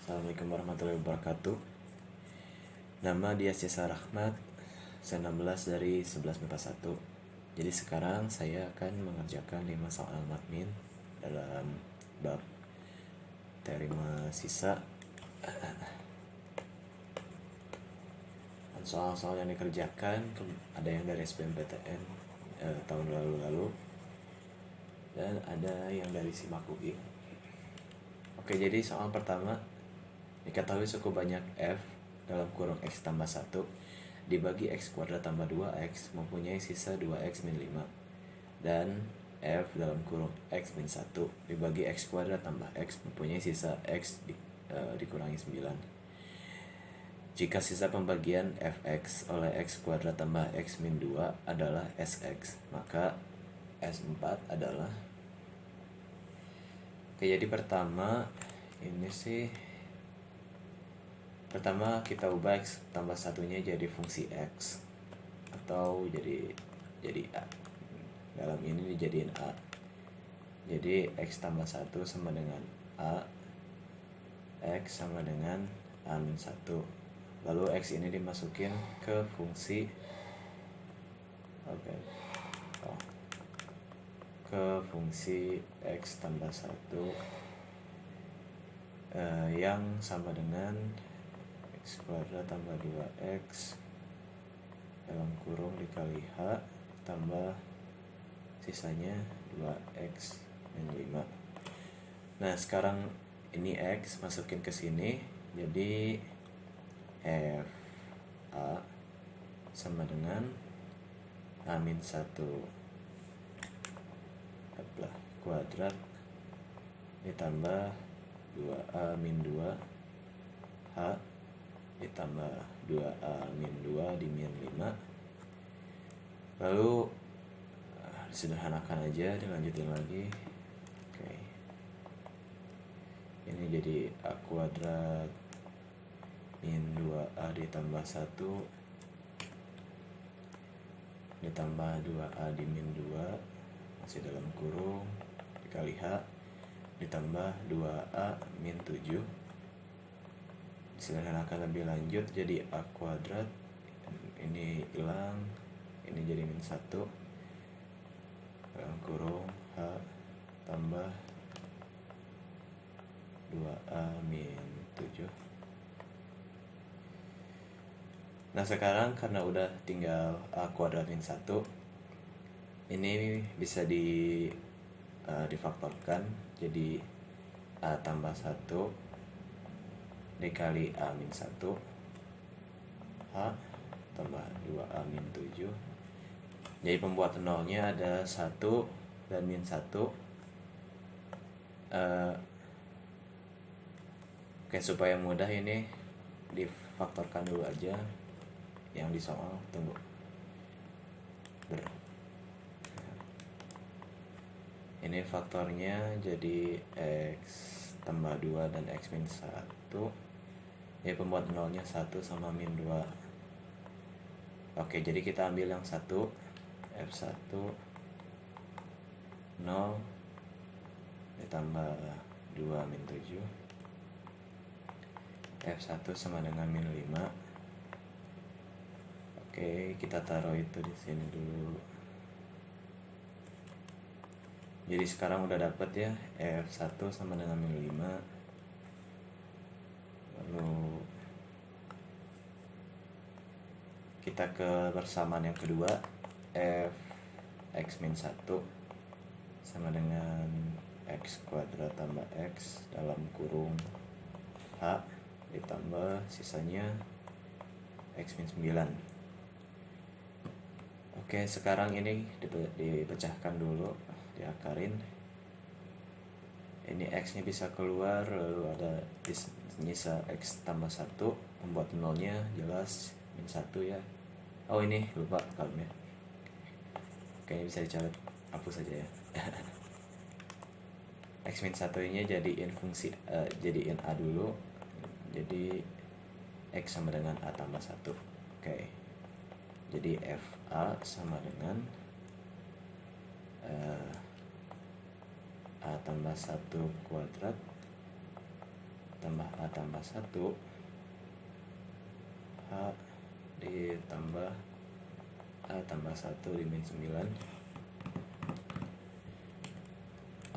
Assalamualaikum warahmatullahi wabarakatuh. Nama dia Cesar Rahmat, saya 16 dari 11 MIPA 1. Jadi sekarang saya akan mengerjakan 5 soal matmin dalam bab terima sisa. Dan soal-soal yang dikerjakan ada yang dari SBMPTN tahun lalu-lalu, dan ada yang dari SIMAK UI. Oke, jadi soal pertama, diketahui suku banyak f dalam kurung x tambah 1 dibagi x kuadrat tambah 2x mempunyai sisa 2x min 5, dan f dalam kurung x min 1 dibagi x kuadrat tambah x mempunyai sisa x dikurangi 9. Jika sisa pembagian fx oleh x kuadrat tambah x min 2 adalah sx, maka S4 adalah. Oke, jadi pertama kita ubah x tambah satunya jadi fungsi x, atau jadi a. Dalam ini dijadiin a. Jadi x tambah 1 sama dengan a, x sama dengan a min 1. Lalu x ini dimasukin ke fungsi ke fungsi x tambah 1 yang sama dengan x kuadrat tambah 2x dalam kurung dikali h tambah sisanya 2x min 5. Nah, sekarang ini x masukin ke sini, jadi f a sama dengan a min 1 kuadrat ditambah 2a min 2 h ditambah 2a min 2 di min 5. Lalu disederhanakan aja, dilanjutin lagi. Oke. Ini jadi a kuadrat min 2a ditambah 1 ditambah 2a di min 2 masih dalam kurung dikali h ditambah 2a min 7. Disederhanakan lebih lanjut jadi a kuadrat, ini hilang, ini jadi min 1 dalam kurung h tambah 2a min 7. Nah, sekarang karena udah tinggal a kuadrat min 1, ini bisa difaktorkan jadi a tambah 1 dikali a min 1 h tambah 2a min 7. Jadi pembuat nolnya ada 1 dan min 1. Oke, supaya mudah ini difaktorkan dulu aja yang di soal. Tunggu. Ini faktornya jadi x tambah 2 dan x min 1. Jadi pembuat nolnya 1 sama min 2. Oke, jadi kita ambil yang 1, f1 0 ditambah 2 min 7. f1 sama dengan min 5. Oke, kita taruh itu di sini dulu. Jadi sekarang udah dapet ya, f1 sama dengan min 5. Lalu kita ke persamaan yang kedua, f x min 1 sama dengan x kuadrat tambah x dalam kurung h ditambah sisanya x min 9. Oke, sekarang ini dipecahkan dulu, diakarin. Ini x nya bisa keluar, lalu ada sisa x tambah 1, membuat nolnya jelas min 1 ya. Oh, ini lupa kalemnya. Kayaknya bisa dicatat, hapus saja ya. X min 1 nya jadiin fungsi jadiin a dulu, jadi x sama dengan a tambah 1. Oke, jadi fa sama dengan a tambah 1 kuadrat tambah A tambah 1, H ditambah A tambah 1 di min 9.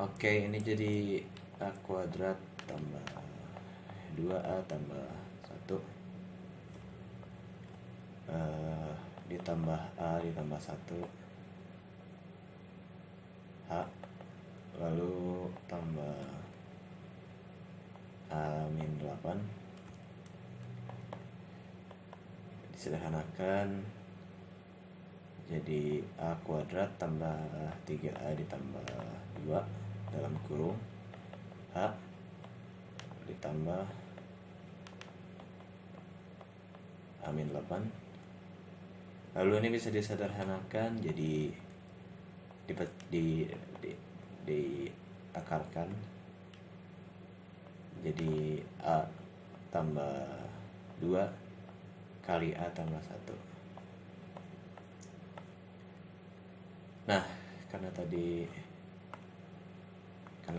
Oke, ini jadi A kuadrat tambah 2A tambah 1 ditambah A ditambah 1 H, lalu tambah A min 8, disederhanakan jadi A kuadrat tambah 3A ditambah 2 dalam kurung H ditambah A min 8. Lalu ini bisa disederhanakan jadi diakarkan jadi A tambah 2 kali A tambah 1. Nah, karena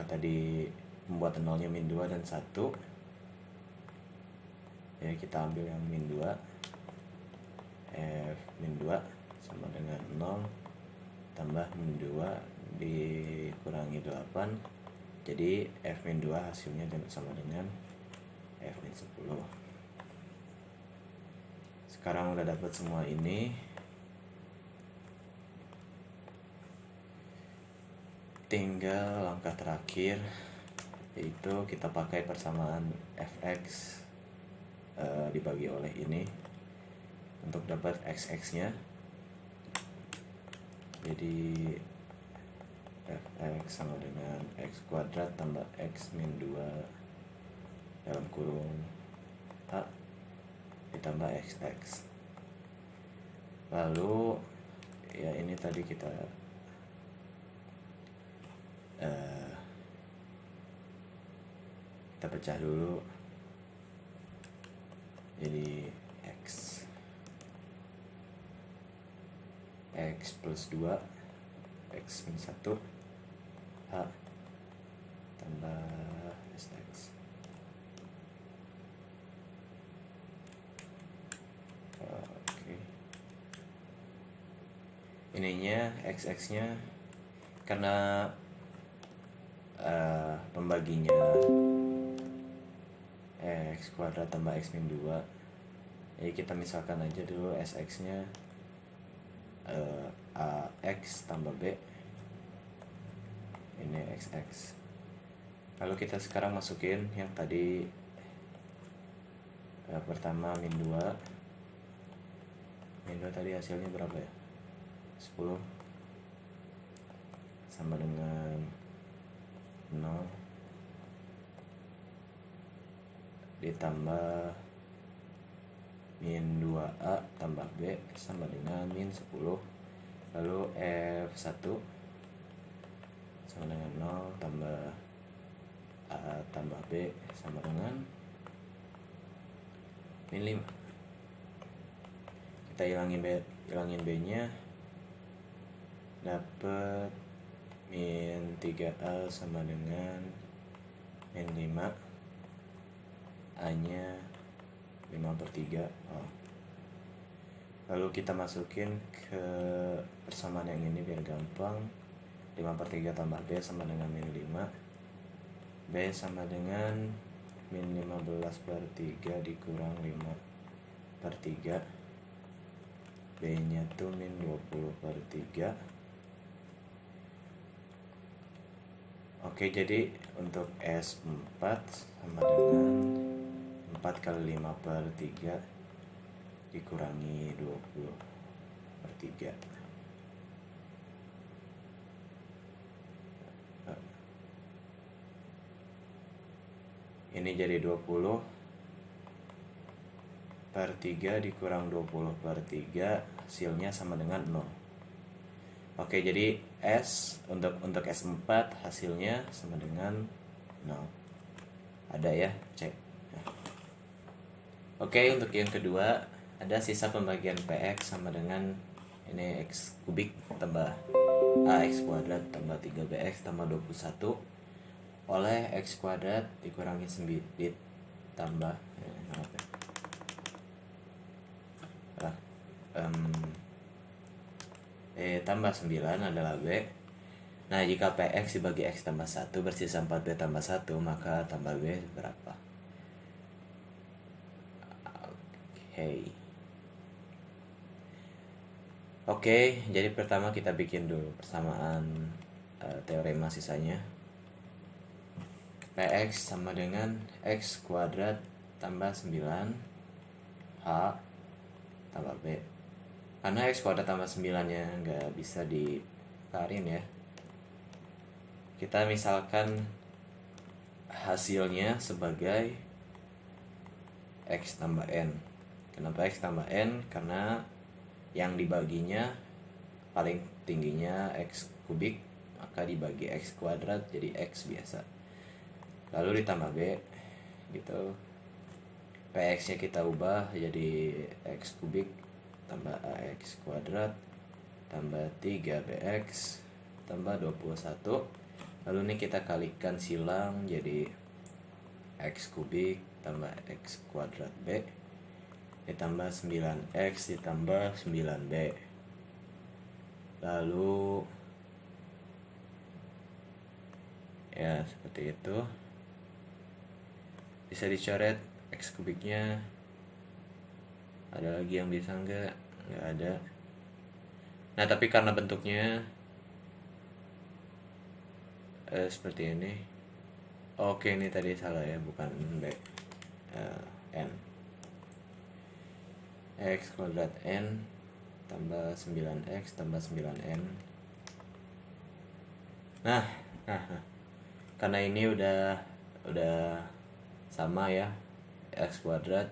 tadi membuat nolnya min 2 dan 1, ya kita ambil yang min 2. F min 2 sama dengan 0 tambah min 2 dikurangi 8, jadi F min 2 hasilnya sama dengan F min 10. Sekarang udah dapat semua ini, tinggal langkah terakhir, yaitu kita pakai persamaan fx dibagi oleh ini untuk dapat xx-nya. Jadi fx sama dengan x kuadrat tambah x min 2 dalam kurung A ditambah xx. Lalu ya ini tadi kita pecah dulu jadi x plus 2 x min 1 H tambah sx. Oke, ininya xx nya karena pembaginya x kuadrat tambah x min 2, jadi kita misalkan aja dulu sx nya ax tambah b, ini xx. Lalu kita sekarang masukin yang tadi pertama min 2 tadi hasilnya berapa ya, 10 sama dengan 0 ditambah min 2A tambah B sama dengan min 10. Lalu F1 sama dengan 0 tambah A tambah B sama dengan min 5. Kita hilangin B nya, dapat min 3A sama dengan min 5, A nya 5/3. Lalu kita masukin ke persamaan yang ini biar gampang. 5/3 tambah B sama dengan min 5, B sama dengan min 15/3 dikurang 5/3, B nya tuh min 20/3. Oke, jadi untuk S4 sama dengan 4 kali 5/3 dikurangi 20/3. Ini jadi 20/3 dikurang 20/3, hasilnya sama dengan 0. Oke, jadi untuk S4 hasilnya sama dengan 0. Ada ya, cek. Oke, untuk yang kedua ada sisa pembagian PX sama dengan ini X kubik tambah AX kuadrat tambah 3BX tambah 21 oleh X kuadrat dikurangi tambah tambah 9 adalah B. Nah, jika PX dibagi X tambah 1 bersisa 4B tambah 1, maka tambah B berapa? Oke, jadi pertama kita bikin dulu persamaan teorema sisanya. PX sama dengan X kuadrat tambah 9 H tambah B. Karena X kuadrat tambah 9 nya nggak bisa dikarin ya, kita misalkan hasilnya sebagai X tambah N. Kenapa X tambah N? Karena yang dibaginya paling tingginya X kubik, maka dibagi X kuadrat jadi X biasa, lalu ditambah B gitu. PX nya kita ubah jadi X kubik tambah AX kuadrat tambah 3BX tambah 21. Lalu ini kita kalikan silang jadi X kubik tambah X kuadrat B ditambah 9X ditambah 9B. Lalu ya seperti itu. Bisa dicoret X kubiknya. Ada lagi yang bisa nggak ada. Nah, tapi karena bentuknya seperti ini. Oke, ini tadi salah ya, bukan B, N. X kuadrat N tambah 9X tambah 9N. Nah, karena ini udah sama ya, X kuadrat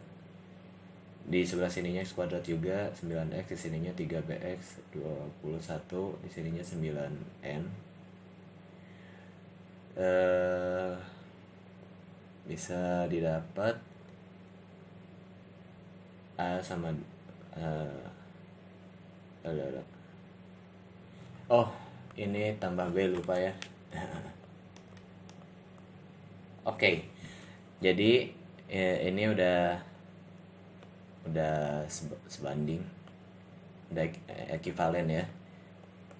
di sebelah sininya X kuadrat juga, 9X di sininya 3BX 21, di sininya 9N. Bisa didapat A sama oh, ini tambah B lupa ya. Oke. Jadi ini udah sebanding, udah ekivalen ya.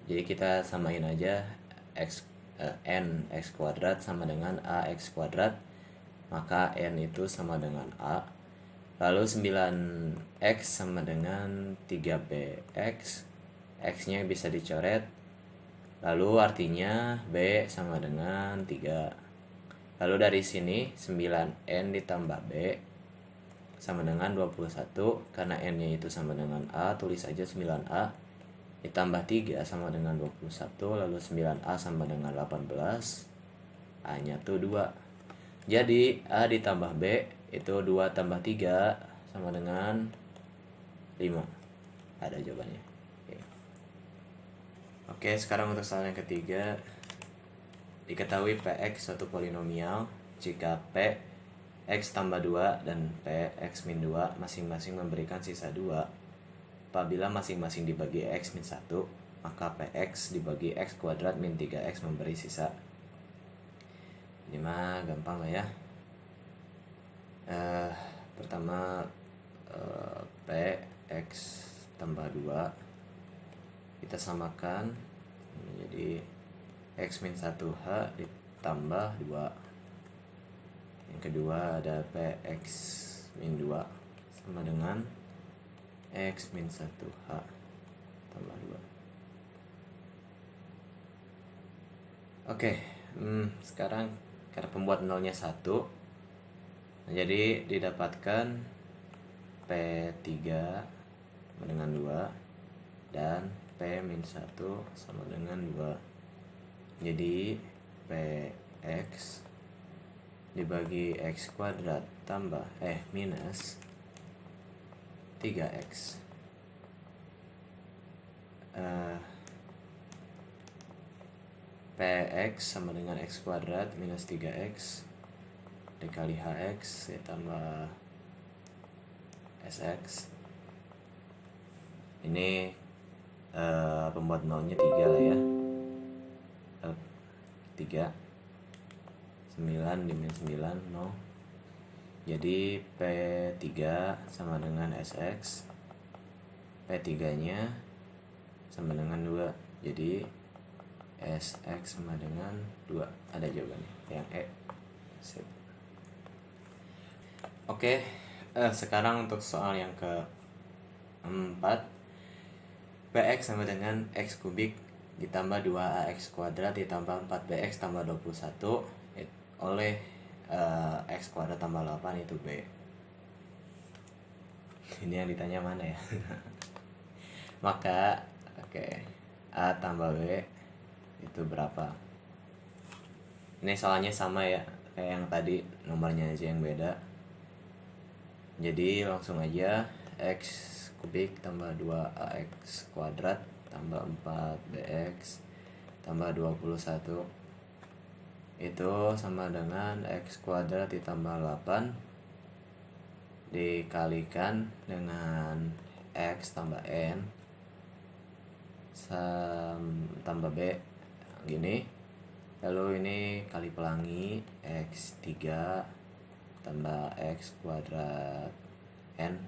Jadi kita samain aja N X kuadrat sama dengan AX kuadrat, maka N itu sama dengan A. Lalu 9X sama dengan 3BX, X-nya bisa dicoret. Lalu artinya B sama dengan 3. Lalu dari sini 9N ditambah B sama dengan 21. Karena N-nya itu sama dengan A, tulis aja 9A ditambah 3 sama dengan 21. Lalu 9A sama dengan 18, A-nya tuh 2. Jadi A ditambah B itu 2 tambah 3 sama dengan 5. Ada jawabannya. Oke, sekarang untuk soal yang ketiga. Diketahui PX suatu polinomial jika P X tambah 2 dan P X min 2 masing-masing memberikan sisa 2. Apabila masing-masing dibagi X min 1, maka PX dibagi X kuadrat min 3X memberi sisa. Ini mah gampang lah ya. Pertama PX tambah 2 kita samakan menjadi X min 1H ditambah 2. Yang kedua ada PX min 2 sama dengan X min 1H tambah 2. Oke, sekarang karena pembuat nolnya 1, jadi didapatkan P3 sama dengan 2 dan P min 1 sama dengan 2. Jadi PX dibagi X kuadrat tambah minus 3X. PX sama dengan X kuadrat minus 3X dikali HX ditambah SX. Ini pembuat nolnya 3 lah ya. 3 9 dimin 9 0. Jadi P3 sama dengan SX, P3 nya sama dengan 2, jadi SX sama dengan 2. Ada jawabannya yang E. Sip. Oke, sekarang untuk soal yang keempat, Px sama dengan X kubik ditambah 2AX kuadrat ditambah 4BX tambah 21 oleh X kuadrat tambah 8 itu B. Ini yang ditanya mana ya? Maka A tambah B itu berapa? Ini soalnya sama ya, kayak yang tadi, nomornya aja yang beda. Jadi langsung aja, X kubik tambah 2AX kuadrat tambah 4BX tambah 21 itu sama dengan X kuadrat ditambah 8 dikalikan dengan X tambah N tambah B gini. Lalu ini kali pelangi X3 tambah X kuadrat N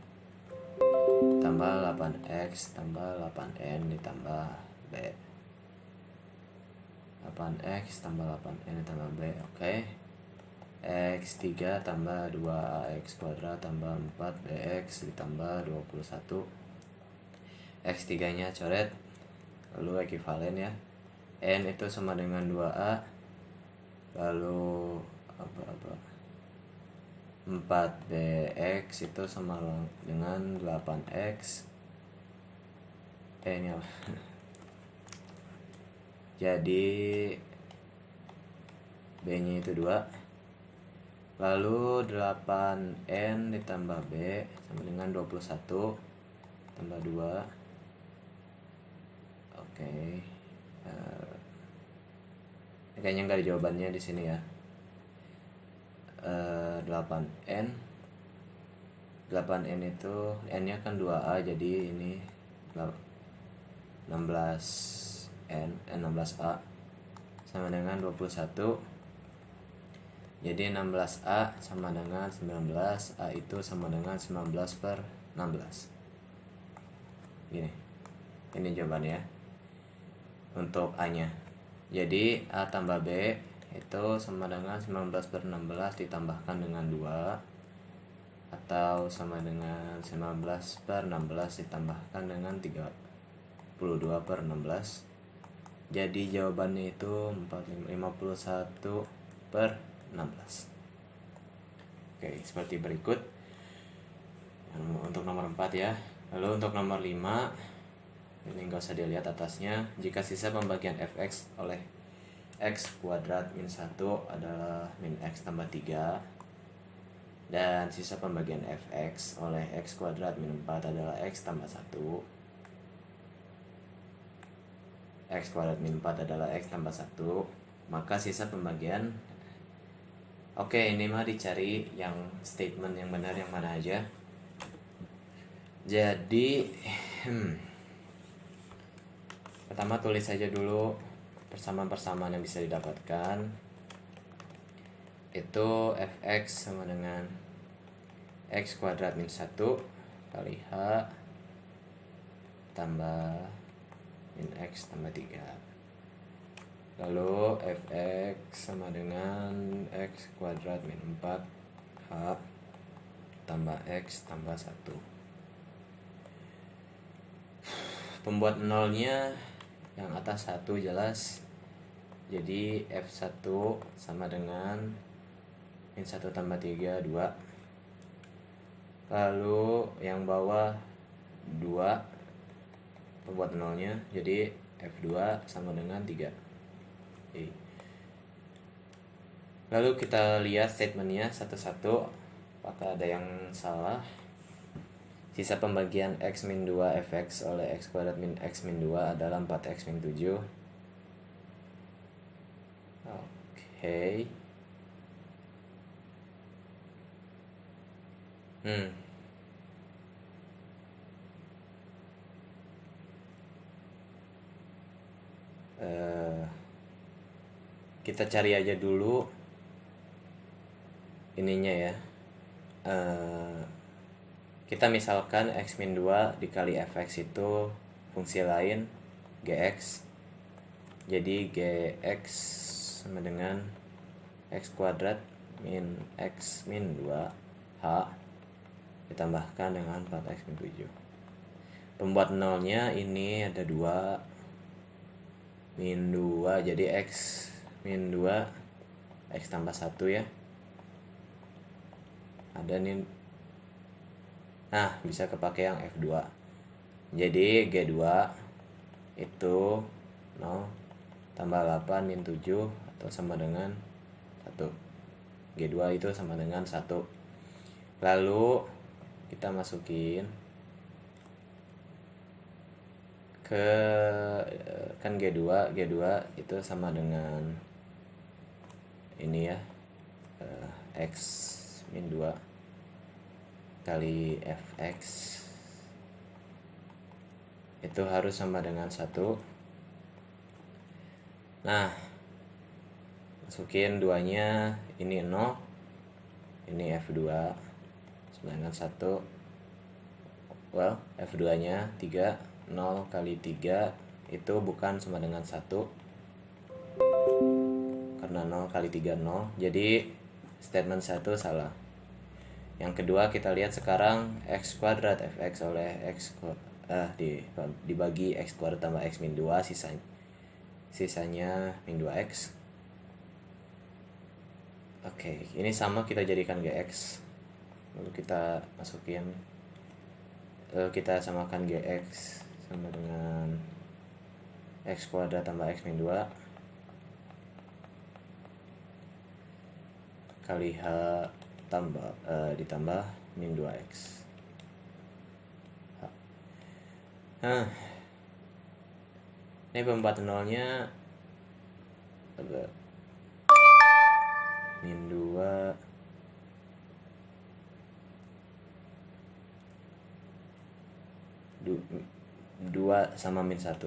tambah 8X tambah 8N ditambah B. 8X tambah 8N ditambah B. Oke. X3 tambah 2AX kuadrat tambah 4BX ditambah 21. X3 nya coret, lalu ekivalen ya. N itu sama dengan 2A, lalu 4BX itu sama dengan 8X. Ini apa? Jadi B nya itu 2, lalu 8N ditambah B sama dengan 21 tambah 2. Oke. Kayaknya nggak ada jawabannya di sini ya. 8N itu N nya kan 2A, jadi ini 16A sama dengan 21. Jadi 16A sama dengan 19, A itu sama dengan 19/16. Gini, ini jawabannya untuk A nya. Jadi A tambah B itu sama dengan 19/16 ditambahkan dengan 2, atau sama dengan 19/16 ditambahkan dengan 32/16. Jadi jawabannya itu 51/16. Oke, seperti berikut untuk nomor 4 ya. Lalu untuk nomor 5, ini nggak usah dilihat atasnya. Jika sisa pembagian fx oleh x kuadrat min 1 adalah min x tambah 3, dan sisa pembagian fx oleh x kuadrat min 4 adalah x tambah 1, x kuadrat min 4 adalah x tambah 1, maka sisa pembagian, oke, ini mah dicari yang statement yang benar yang mana aja. Jadi pertama tulis saja dulu persamaan-persamaan yang bisa didapatkan. Itu fx sama dengan x kuadrat min 1 kali h tambah min x tambah 3. Lalu fx sama dengan x kuadrat min 4 h tambah x tambah 1. Pembuat nolnya yang atas 1 jelas. Jadi f1 sama dengan min 1 tambah 3, 2. Lalu yang bawah 2 pembuat nolnya, jadi f2 sama dengan 3. Oke. Lalu kita lihat statementnya satu-satu, apakah ada yang salah. Sisa pembagian x min 2 fx oleh x kuadrat min x min 2 adalah 4x min 7. Oke. Kita cari aja dulu ininya ya, kita misalkan x min 2 dikali fx itu fungsi lain gx, jadi gx sama dengan x kuadrat min x min 2 h ditambahkan dengan 4x min 7. Pembuat nolnya ini ada 2 min 2, jadi x min 2 x tambah 1 ya, ada nih. Nah, bisa kepake yang F2. Jadi G2 itu 0 tambah 8 min 7 atau sama dengan 1. G2 itu sama dengan 1. Lalu kita masukin ke kan G2 itu sama dengan ini ya, X min 2 kali fx itu harus sama dengan 1. Nah, masukin 2-nya, ini 0, ini f2 sama dengan 1. Well, f2-nya 3, 0 kali 3 itu bukan sama dengan 1 karena 0 kali 3 0, jadi statement 1 salah. Yang kedua kita lihat sekarang x kuadrat fx oleh x dibagi x kuadrat tambah x min 2, sisanya min 2x. Oke, ini sama kita jadikan gx. Lalu kita masukin, lalu kita samakan gx sama dengan x kuadrat tambah x min 2 kali h ditambah min 2x. Ini pembuat nolnya agak min 2 sama min 1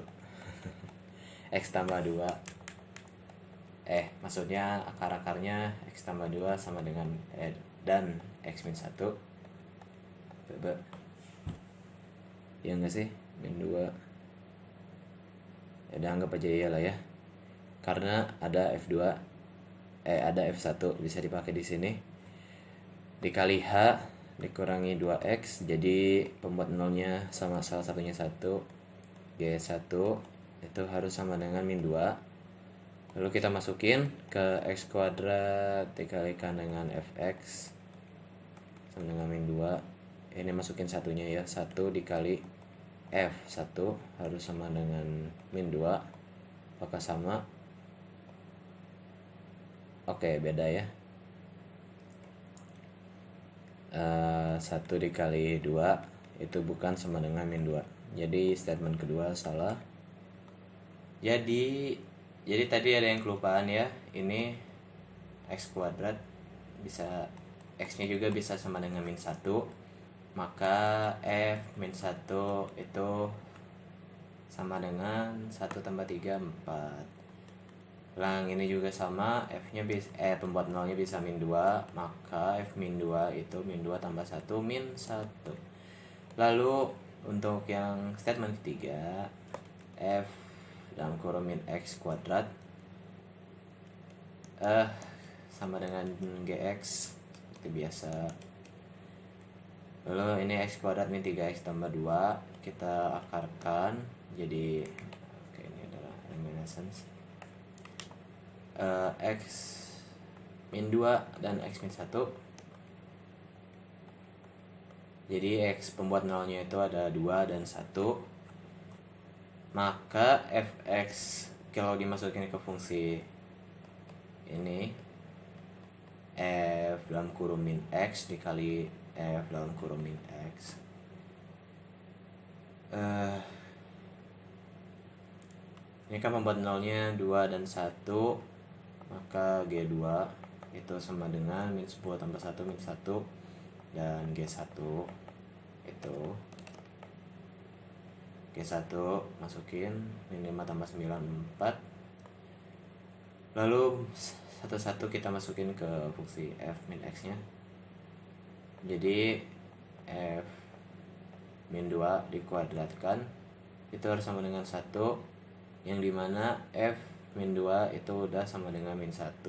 x tambah 2, maksudnya akar-akarnya x tambah 2 sama dengan dan x min 1. Coba ya enggak sih, min 2 ya udah anggap aja iyalah ya, karena ada f2 ada f1 bisa dipakai di sini, dikali h dikurangi 2x, jadi pembuat nolnya sama salah satunya 1, g1 itu harus sama dengan min 2. Lalu kita masukin ke x kuadrat dikalikan dengan fx sama dengan min 2. Ini masukin satunya ya, 1 dikali f1 harus sama dengan min 2. Apakah sama? Oke, beda ya. 1 dikali 2 itu bukan sama dengan min 2. Jadi statement kedua salah. Jadi tadi ada yang kelupaan ya. Ini x kuadrat bisa, x-nya juga bisa sama dengan min 1. Maka f min 1 itu sama dengan 1 tambah 3, 4. Ulang, ini juga sama, f-nya pembuat nolnya bisa min 2, maka f min 2 itu min 2 tambah 1 min 1. Lalu untuk yang statement ketiga, f dalam kurung min x kuadrat sama dengan gx seperti biasa. Lalu ini x kuadrat min 3x tambah 2 kita akarkan jadi ini adalah reminiscence. X min 2 dan x min 1. Jadi x pembuat nolnya itu ada 2 dan 1. Maka fx kalau dimasukin ke fungsi ini, f dalam kurung min x dikali f dalam kurung min x. Ini kan pembuat nolnya 2 dan 1, maka G2 itu sama dengan min 10 tambah 1 min 1, dan G1 itu G1 masukin min 5 tambah 9, 4. Lalu satu-satu kita masukin ke fungsi f min x nya. Jadi F min 2 dikuadratkan itu harus sama dengan 1, yang dimana F min 2 itu udah sama dengan min 1.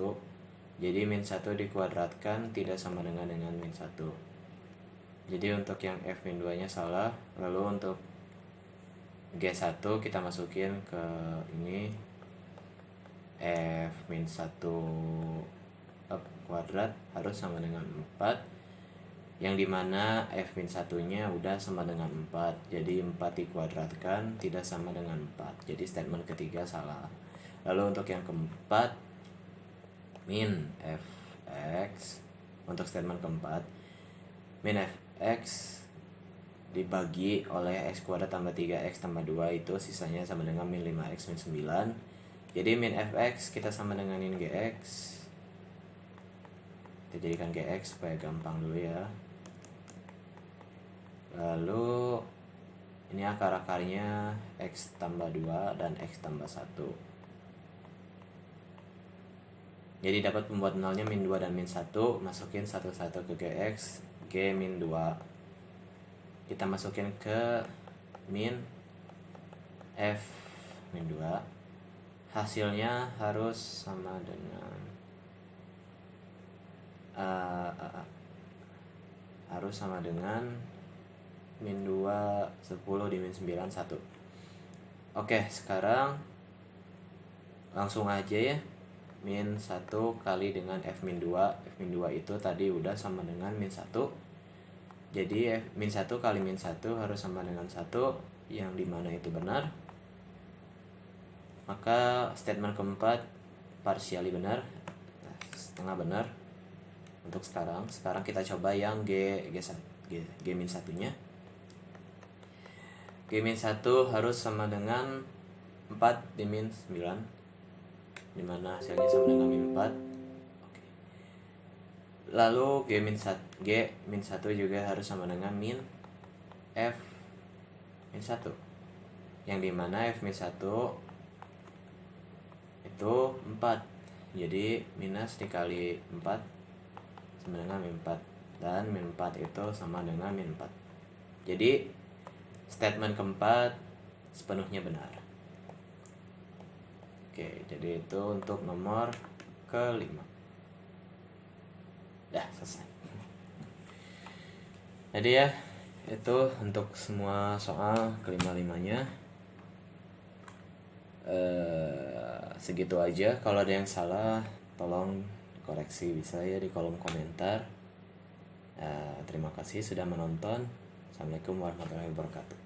Jadi min 1 dikuadratkan tidak sama dengan min 1. Jadi untuk yang F min 2 nya salah. Lalu untuk G1 kita masukin ke ini F min 1 kuadrat harus sama dengan 4, yang dimana F min 1 nya udah sama dengan 4. Jadi 4 dikuadratkan tidak sama dengan 4. Jadi statement ketiga salah. Lalu untuk yang keempat, min fx, untuk statement keempat, min fx dibagi oleh x kuadrat tambah 3x tambah 2 itu sisanya sama dengan min 5x min 9. Jadi min fx kita sama dengan min gx. Kita jadikan gx supaya gampang dulu ya. Lalu ini akar-akarnya x tambah 2 dan x tambah 1. Jadi dapat pembuat nolnya min 2 dan min 1. Masukin satu-satu ke gx, g min 2. Kita masukin ke min f min 2. Hasilnya harus sama dengan harus sama dengan min 2 10 di min 9 1. Oke, sekarang langsung aja ya. Min 1 kali dengan F min 2. F min 2 itu tadi udah sama dengan min 1. Jadi F min 1 kali min 1 harus sama dengan 1, yang dimana itu benar. Maka statement keempat partially benar, setengah benar. Untuk sekarang kita coba yang G min 1 nya. G min 1 harus sama dengan 4 di min 9, dimana hasilnya sama dengan min 4. Oke. Lalu G min 1 juga harus sama dengan min F min 1, yang dimana F min 1 itu 4. Jadi minus dikali 4 sama dengan min 4, dan min 4 itu sama dengan min 4. Jadi statement keempat sepenuhnya benar. Oke, jadi itu untuk nomor kelima. Dah selesai. Jadi ya, itu untuk semua soal kelima-limanya. Segitu aja. Kalau ada yang salah tolong koreksi bisa ya di kolom komentar. Terima kasih sudah menonton. Assalamualaikum warahmatullahi wabarakatuh.